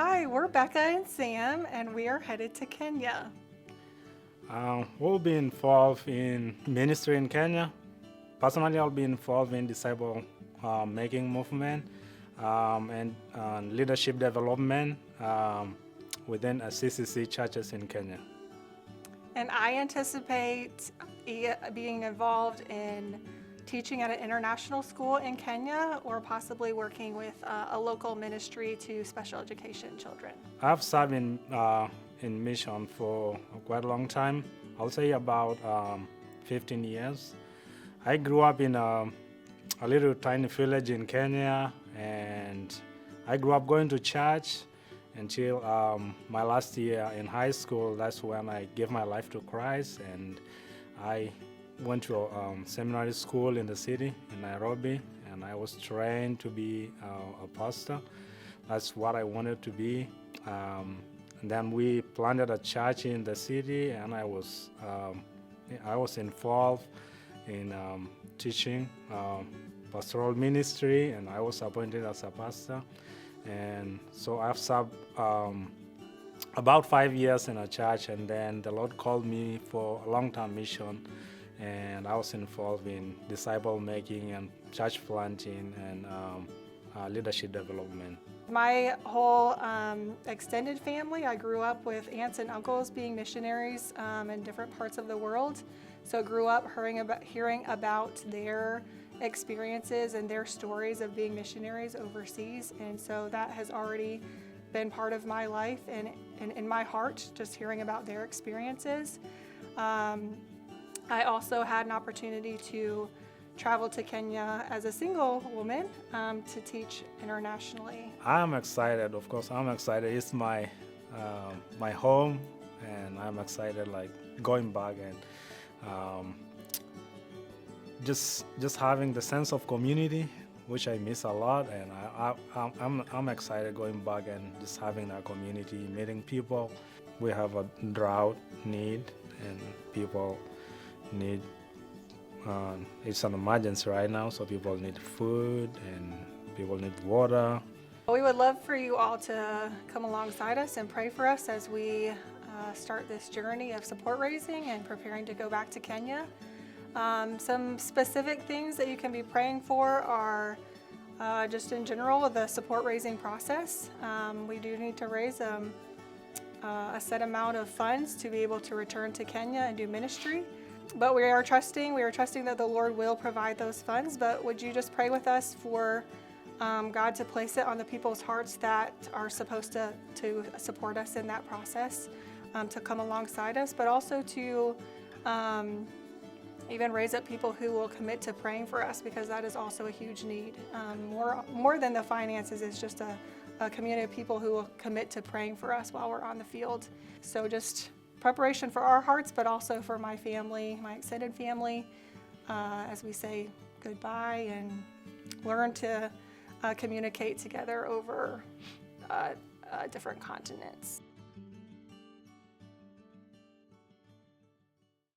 Hi, we're Becca and Sam, and we are headed to Kenya. We'll be involved in ministry in Kenya. Personally, I'll be involved in disciple making movement and leadership development within CCC churches in Kenya. And I anticipate being involved in teaching at an international school in Kenya or possibly working with a local ministry to special education children. I've served in mission for quite a long time. I'll say about 15 years. I grew up in a little tiny village in Kenya, and I grew up going to church until my last year in high school. That's when I gave my life to Christ, and I went to a seminary school in the city in Nairobi, and I was trained to be a pastor. That's what I wanted to be. And then we planted a church in the city, and I was involved in teaching pastoral ministry, and I was appointed as a pastor. And so I've served about 5 years in a church, and then the Lord called me for a long-term mission, and I was involved in disciple making and church planting and leadership development. My whole extended family, I grew up with aunts and uncles being missionaries in different parts of the world. So I grew up hearing about their experiences and their stories of being missionaries overseas. And so that has already been part of my life and in my heart, just hearing about their experiences. I also had an opportunity to travel to Kenya as a single woman to teach internationally. I'm excited, of course. I'm excited. It's my home, and I'm excited, like going back and just having the sense of community, which I miss a lot. And I'm excited going back and just having that community, meeting people. We have a drought need, and people need. It's an emergency right now, so people need food and people need water. We would love for you all to come alongside us and pray for us as we start this journey of support raising and preparing to go back to Kenya. Some specific things that you can be praying for are just in general the support raising process. We do need to raise a set amount of funds to be able to return to Kenya and do ministry. But we are trusting that the Lord will provide those funds. But would you just pray with us for God to place it on the people's hearts that are supposed to support us in that process, to come alongside us, but also to even raise up people who will commit to praying for us, because that is also a huge need. More than the finances, it's just a community of people who will commit to praying for us while we're on the field. So just preparation for our hearts, but also for my family, my extended family, as we say goodbye and learn to communicate together over different continents.